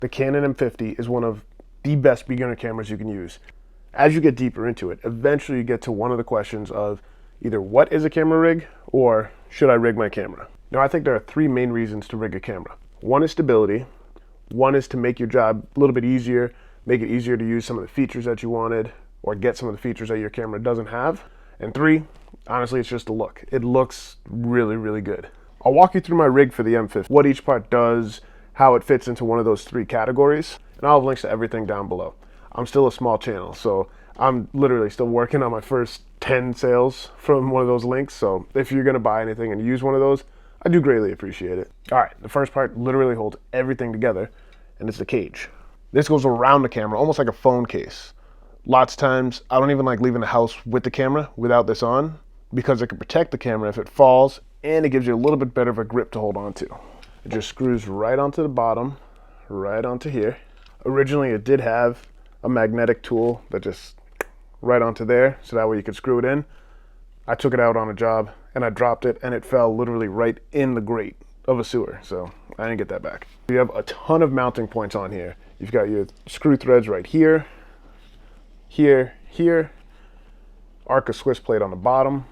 The Canon M50 is one of the best beginner cameras you can use. As you get deeper into it, eventually you get to one of the questions of either what is a camera rig or should I rig my camera? Now, I think there are three main reasons to rig a camera. One is stability. One is to make your job a little bit easier, make it easier to use some of the features that you wanted or get some of the features that your camera doesn't have. And three, honestly, it's just a look. It looks really, really good. I'll walk you through my rig for the M50, what each part does, how it fits into one of those three categories, and I'll have links to everything down below. I'm still a small channel, so I'm literally still working on my first 10 sales from one of those links, so if you're gonna buy anything and use one of those, I do greatly appreciate it. All right, the first part literally holds everything together, and it's the cage. This goes around the camera, almost like a phone case. Lots of times, I don't even like leaving the house with the camera without this on, because it can protect the camera if it falls, and it gives you a little bit better of a grip to hold on to. It just screws right onto the bottom, right onto here. Originally, it did have a magnetic tool that just right onto there, so that way you could screw it in. I took it out on a job, and I dropped it, and it fell literally right in the grate of a sewer, so I didn't get that back. You have a ton of mounting points on here. You've got your screw threads right here, here, here, arc of Swiss plate on the bottom,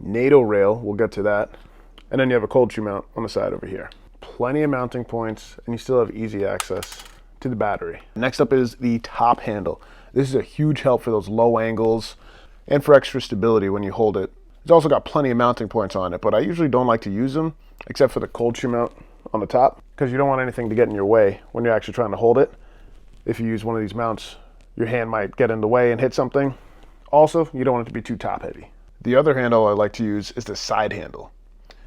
NATO rail, we'll get to that, and then you have a cold shoe mount on the side over here. Plenty of mounting points, and you still have easy access to the battery. Next up is the top handle. This is a huge help for those low angles and for extra stability when you hold it. It's also got plenty of mounting points on it, but I usually don't like to use them except for the cold shoe mount on the top, because you don't want anything to get in your way when you're actually trying to hold it. If you use one of these mounts, your hand might get in the way and hit something. Also, you don't want it to be too top heavy. The other handle I like to use is the side handle.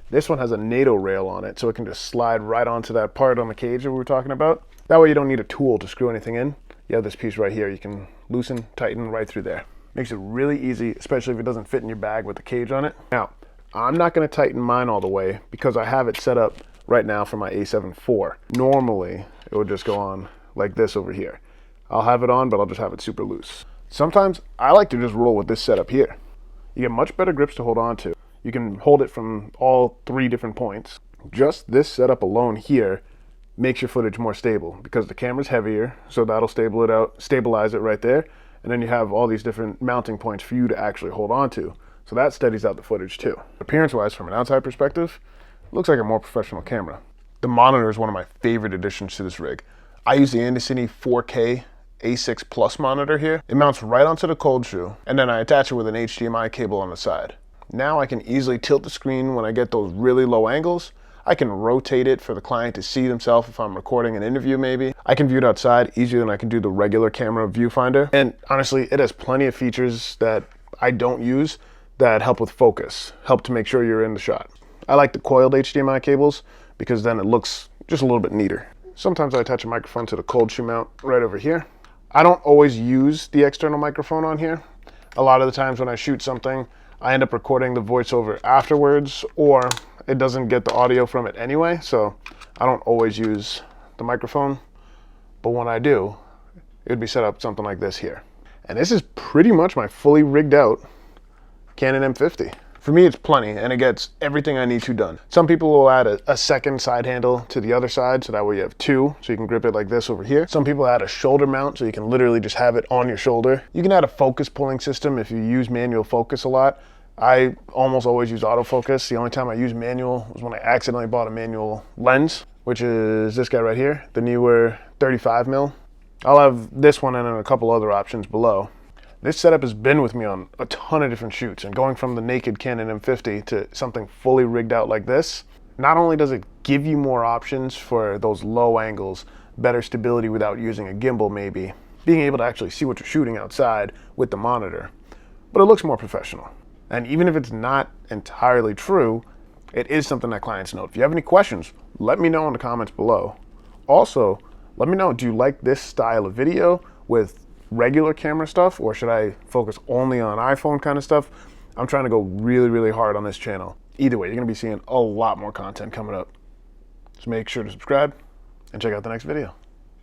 This one has a NATO rail on it, so it can just slide right onto that part on the cage that we were talking about. That way you don't need a tool to screw anything in. You have this piece right here. You can loosen, tighten right through there. Makes it really easy, especially if it doesn't fit in your bag with the cage on it. Now, I'm not gonna tighten mine all the way because I have it set up right now for my A7 IV. Normally, it would just go on like this over here. I'll have it on, but I'll just have it super loose. Sometimes I like to just roll with this setup here. You get much better grips to hold on to. You can hold it from all three different points. Just this setup alone here makes your footage more stable because the camera's heavier, so that'll stabilize it right there. And then you have all these different mounting points for you to actually hold on to. So that steadies out the footage too. Appearance-wise, from an outside perspective, it looks like a more professional camera. The monitor is one of my favorite additions to this rig. I use the Anderson 4K A6 Plus monitor here. It mounts right onto the cold shoe, and then I attach it with an HDMI cable on the side. Now I can easily tilt the screen when I get those really low angles. I can rotate it for the client to see themselves if I'm recording an interview maybe. I can view it outside easier than I can do the regular camera viewfinder. And honestly, it has plenty of features that I don't use that help with focus, help to make sure you're in the shot. I like the coiled HDMI cables because then it looks just a little bit neater. Sometimes I attach a microphone to the cold shoe mount right over here. I don't always use the external microphone on here. A lot of the times when I shoot something, I end up recording the voiceover afterwards, or it doesn't get the audio from it anyway, so I don't always use the microphone. But when I do, it would be set up something like this here. And this is pretty much my fully rigged out Canon M50. For me, it's plenty, and it gets everything I need to done. Some people will add a second side handle to the other side, so that way you have two, so you can grip it like this over here. Some people add a shoulder mount, so you can literally just have it on your shoulder. You can add a focus pulling system if you use manual focus a lot. I almost always use autofocus. The only time I use manual was when I accidentally bought a manual lens, which is this guy right here, the newer 35mm. I'll have this one and then a couple other options below. This setup has been with me on a ton of different shoots, and going from the naked Canon M50 to something fully rigged out like this, not only does it give you more options for those low angles, better stability without using a gimbal maybe, being able to actually see what you're shooting outside with the monitor, but it looks more professional. And even if it's not entirely true, it is something that clients know. If you have any questions, let me know in the comments below. Also, let me know, do you like this style of video with regular camera stuff, or should I focus only on iPhone kind of stuff? I'm trying to go really, really hard on this channel. Either way, you're gonna be seeing a lot more content coming up. So make sure to subscribe and check out the next video.